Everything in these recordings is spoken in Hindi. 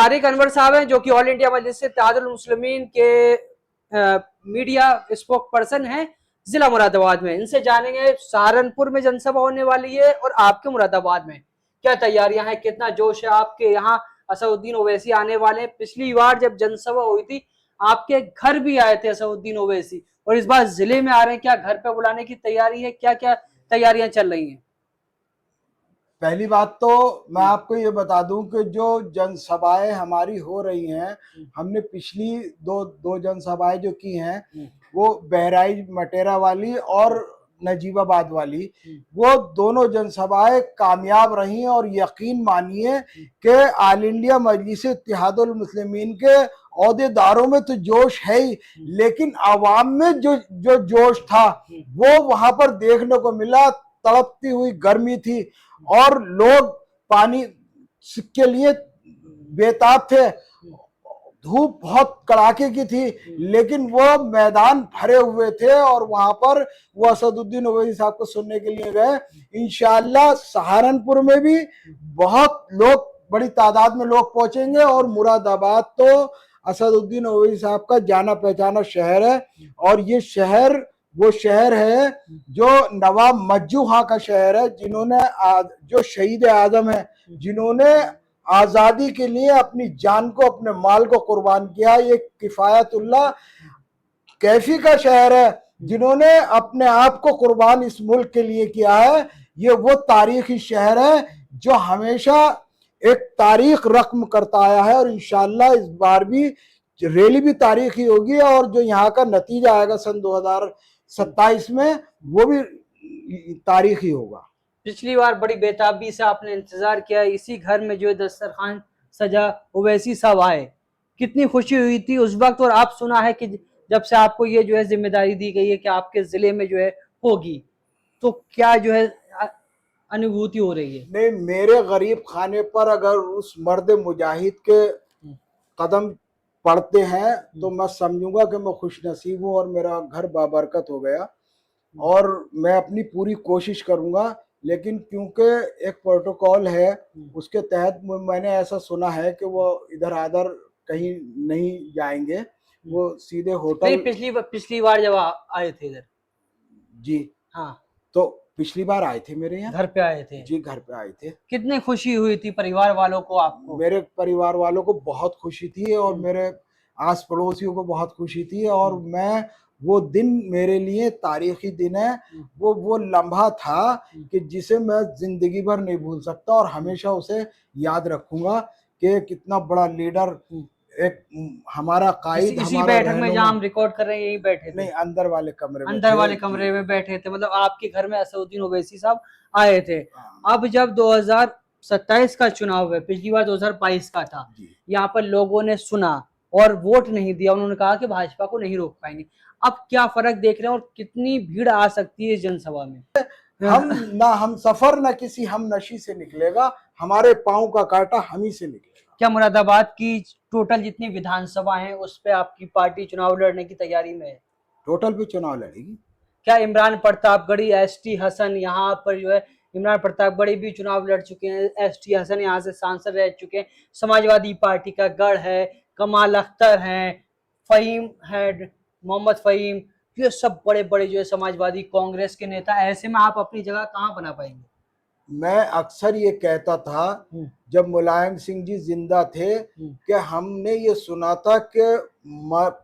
तारिक अनवर साहब हैं जो कि ऑल इंडिया मजलिस इत्तेहादुल मुस्लिमीन के मीडिया स्पोक पर्सन हैं जिला मुरादाबाद में। इनसे जानेंगे सहारनपुर में जनसभा होने वाली है और आपके मुरादाबाद में क्या तैयारियां हैं, कितना जोश है आपके यहाँ। असदुद्दीन ओवैसी आने वाले हैं। पिछली बार जब जनसभा हुई थी आपके घर भी आए थे असदुद्दीन ओवैसी, और इस बार जिले में आ रहे हैं। क्या घर पे बुलाने की तैयारी है, क्या क्या तैयारियां चल रही हैं? पहली बात तो मैं आपको ये बता दूं कि जो जनसभाएं हमारी हो रही हैं, हमने पिछली दो जनसभाएं जो की हैं वो बहराइच मटेरा वाली और नजीबाबाद वाली, वो दोनों जनसभाएं कामयाब रही और यकीन मानिए कि ऑल इंडिया मजलिस इत्तेहादुल मुस्लिमीन के ओहदेदारों में तो जोश है ही, लेकिन आवाम में जो जो जोश था वो वहां पर देखने को मिला। तड़पती हुई गर्मी थी और लोग पानी के लिए बेताब थे। धूप बहुत कड़ाके की थी, लेकिन वो मैदान भरे हुए थे और वहां पर वो असदुद्दीन ओवैसी साहब को सुनने के लिए गए। इंशाअल्लाह सहारनपुर में भी बहुत लोग, बड़ी तादाद में लोग पहुंचेंगे। और मुरादाबाद तो असदुद्दीन ओवैसी साहब का जाना पहचाना शहर है, और ये शहर वो शहर है जो नवाब मज्जू खां का शहर है, जिन्होंने जो शहीद आजम है, जिन्होंने आजादी के लिए अपनी जान को, अपने माल को कुर्बान किया। ये किफायतुल्लाह कैफी का शहर है, जिन्होंने अपने आप को कुर्बान इस मुल्क के लिए किया है। ये वो तारीखी शहर है जो हमेशा एक तारीख रकम करता आया है, और इंशाअल्लाह इस बार भी रैली भी तारीखी होगी, और जो यहाँ का नतीजा आएगा सन 2027 में वो भी तारीखी होगा। पिछली बार बड़ी बेताबी से आपने इंतजार किया, इसी घर में जो है दस्तरखान सजा ओवैसी साहब आए, कितनी खुशी हुई थी उस वक्त। और आप सुना है कि जब से आपको ये जो है जिम्मेदारी दी गई है कि आपके जिले में जो है होगी, तो क्या जो है अनुभूति हो रही है? नहीं, मेरे गरीब खाने पर अगर उस मर्द मुजाहिद के कदम पड़ते हैं तो मैं समझूंगा कि मैं खुश नसीब हूँ और मेरा घर बाबरकत हो गया। और मैं अपनी पूरी कोशिश करूंगा, लेकिन क्योंकि एक प्रोटोकॉल है उसके तहत मैंने ऐसा सुना है कि वो इधर आधर कहीं नहीं जाएंगे, वो सीधे होटल। नहीं, पिछली बार जब आए थे इधर। जी हाँ, तो पिछली बार आए थे मेरे यहाँ, घर पे आए थे जी घर पे आए थे। कितनी खुशी हुई थी परिवार वालों को? आपको? मेरे परिवार वालों को बहुत खुशी थी और मेरे आस पड़ोसियों को बहुत खुशी थी, और मैं वो दिन मेरे लिए तारीखी दिन है। वो लम्हा था कि जिसे मैं जिंदगी भर नहीं भूल सकता, और हमेशा उसे याद रखूंगा कि कितना बड़ा लीडर, एक हमारा कायद, इसी बैठक में जहाँ हम रिकॉर्ड कर रहे हैं यहीं बैठे थे? नहीं, अंदर वाले कमरे में, अंदर वाले कमरे में बैठे थे, मतलब आपके घर में असदुद्दीन ओवैसी साहब आए थे। अब जब 2027 का चुनाव है, पिछली बार 2022 का था, यहाँ पर लोगों ने सुना और वोट नहीं दिया, उन्होंने कहा कि भाजपा को नहीं रोक पाएंगे। अब क्या फर्क देख रहे हैं और कितनी भीड़ आ सकती है जनसभा में? हम सफर न किसी हम नशी से निकलेगा, हमारे पांव का कांटा हम ही से निकलेगा। क्या मुरादाबाद की टोटल जितनी विधानसभा है उस पे आपकी पार्टी चुनाव लड़ने की तैयारी में है? टोटल पे चुनाव लड़ेगी। क्या इमरान प्रतापगढ़ी, एसटी हसन, यहाँ पर जो है इमरान प्रतापगढ़ी भी चुनाव लड़ चुके हैं, एसटी हसन यहाँ से सांसद रह चुके हैं, समाजवादी पार्टी का गढ़ है, कमाल अख्तर है, फहीम है, मोहम्मद फहीम, ये सब बड़े बड़े जो है समाजवादी कांग्रेस के नेता। ऐसे में आप अपनी जगह कहाँ बना पाएंगे? मैं अक्सर ये कहता था जब मुलायम सिंह जी जिंदा थे कि हमने ये सुना था कि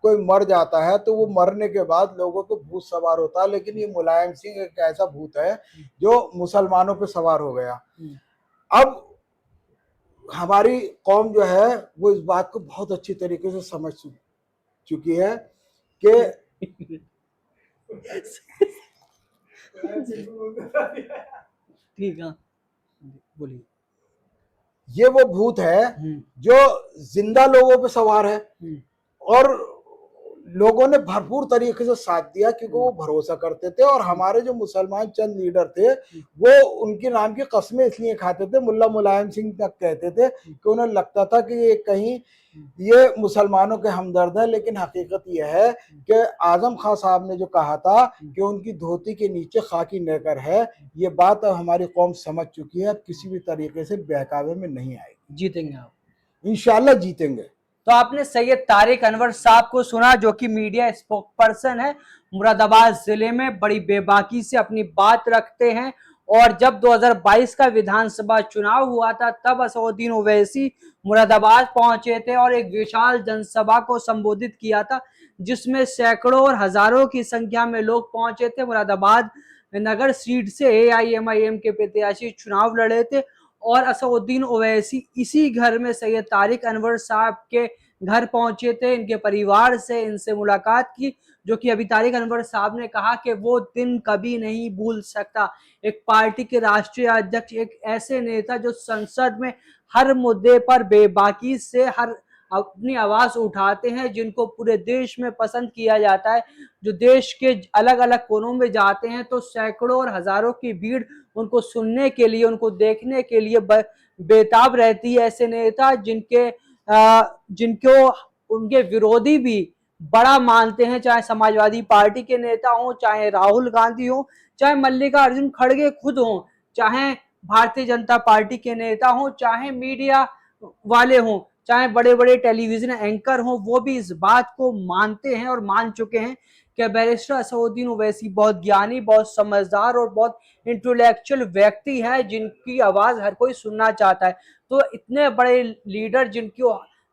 कोई मर जाता है तो वो मरने के बाद लोगों पे भूत सवार होता है, लेकिन ये मुलायम सिंह एक ऐसा भूत है जो मुसलमानों पे सवार हो गया। अब हमारी कौम जो है वो इस बात को बहुत अच्छी तरीके से समझ चुकी है कि ठीक है, बोलिए। ये वो भूत है जो जिंदा लोगों पे सवार है, और लोगों ने भरपूर तरीके से साथ दिया क्योंकि वो भरोसा करते थे। और हमारे जो मुसलमान चंद लीडर थे वो उनके नाम की कस्में इसलिए खाते थे, मुल्ला मुलायम सिंह तक कहते थे कि उन्हें लगता था कि ये कहीं ये मुसलमानों के हमदर्द है। लेकिन हकीकत यह है कि आजम खान साहब ने जो कहा था कि उनकी धोती के नीचे खाकी नेकर है, ये बात अब हमारी कौम समझ चुकी है, अब किसी भी तरीके से बहकावे में नहीं आएगी। जीतेंगे आप इंशाल्लाह जीतेंगे। तो आपने सैयद तारिक अनवर साहब को सुना, जो कि मीडिया स्पोक पर्सन है, मुरादाबाद जिले में बड़ी बेबाकी से अपनी बात रखते हैं। और जब 2022 का विधानसभा चुनाव हुआ था तब असदुद्दीन ओवैसी मुरादाबाद पहुंचे थे और एक विशाल जनसभा को संबोधित किया था, जिसमें सैकड़ों और हजारों की संख्या में लोग पहुंचे थे। मुरादाबाद नगर सीट से AIMIM के प्रत्याशी चुनाव लड़े थे और असदुद्दीन ओवैसी इसी घर में सैयद तारिक अनवर साहब के घर पहुंचे थे, इनके परिवार से इनसे मुलाकात की, जो कि अभी तारिक अनवर साहब ने कहा कि वो दिन कभी नहीं भूल सकता। एक पार्टी के राष्ट्रीय अध्यक्ष, एक ऐसे नेता जो संसद में हर मुद्दे पर बेबाकी से हर अपनी आवाज उठाते हैं, जिनको पूरे देश में पसंद किया जाता है, जो देश के अलग अलग कोनों में जाते हैं तो सैकड़ों और हजारों की भीड़ उनको सुनने के लिए, उनको देखने के लिए बेताब रहती है। ऐसे नेता जिनको उनके विरोधी भी बड़ा मानते हैं, चाहे समाजवादी पार्टी के नेता हो, चाहे राहुल गांधी हो, चाहे मल्लिकार्जुन खड़गे खुद हो, चाहे भारतीय जनता पार्टी के नेता हो, चाहे मीडिया वाले हों, चाहे बड़े बड़े टेलीविजन एंकर हों, वो भी इस बात को मानते हैं और मान चुके हैं कि बैरिस्टर असदुद्दीन ओवैसी बहुत ज्ञानी, बहुत समझदार और बहुत इंटेलेक्चुअल व्यक्ति है, जिनकी आवाज हर कोई सुनना चाहता है। तो इतने बड़े लीडर, जिनकी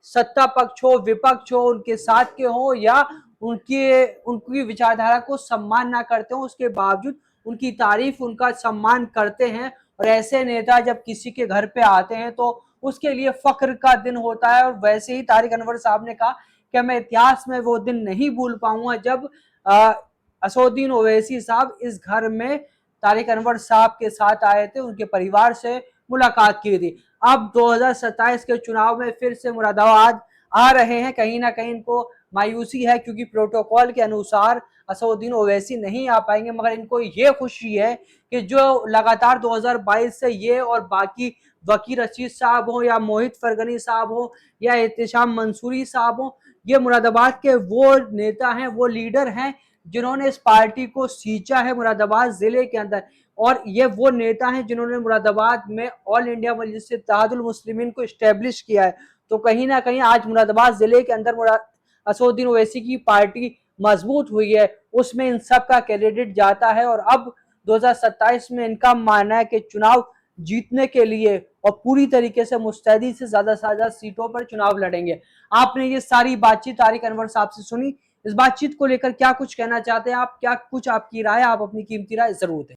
सत्ता पक्ष हो, विपक्ष हो, उनके साथ के हो या उनकी विचारधारा को सम्मान ना करते हो, उसके बावजूद उनकी तारीफ, उनका सम्मान करते हैं। और ऐसे नेता जब किसी के घर पे आते हैं तो उसके लिए फख्र का दिन होता है। और वैसे ही तारिक अनवर साहब ने कहा कि मैं इतिहास में वो दिन नहीं भूल पाऊंगा जब असदुद्दीन ओवैसी साहब इस घर में तारिक अनवर साहब के साथ आए थे, उनके परिवार से मुलाकात की थी। अब 2027 के चुनाव में फिर से मुरादाबाद आ रहे हैं। कहीं ना कहीं इनको मायूसी है, क्योंकि प्रोटोकॉल के अनुसार असदुद्दीन ओवैसी नहीं आ पाएंगे, मगर इनको ये खुशी है कि जो लगातार 2022 से ये और बाकी वकील रशीद साहब हो या मोहित फरगनी साहब हो या एहतशाम मंसूरी साहब हो, ये मुरादाबाद के वो नेता हैं, वो लीडर हैं जिन्होंने इस पार्टी को सींचा है मुरादाबाद जिले के अंदर। और ये वो नेता हैं जिन्होंने मुरादाबाद में ऑल इंडिया मजलिस इत्तेहादुल मुस्लिमीन को इस्टेब्लिश किया है। तो कहीं ना कहीं आज मुरादाबाद जिले के अंदर असदुद्दीन ओवैसी की पार्टी मजबूत हुई है, उसमें इन सब का क्रेडिट जाता है। और अब 2027 में इनका मानना है कि चुनाव जीतने के लिए और पूरी तरीके से मुस्तैदी से ज्यादा सीटों पर चुनाव लड़ेंगे। आपने ये सारी बातचीत तारिक अनवर साहब से सुनी, इस बातचीत को लेकर क्या कुछ कहना चाहते हैं आप, क्या कुछ आपकी राय, आप अपनी कीमती राय जरूर दें।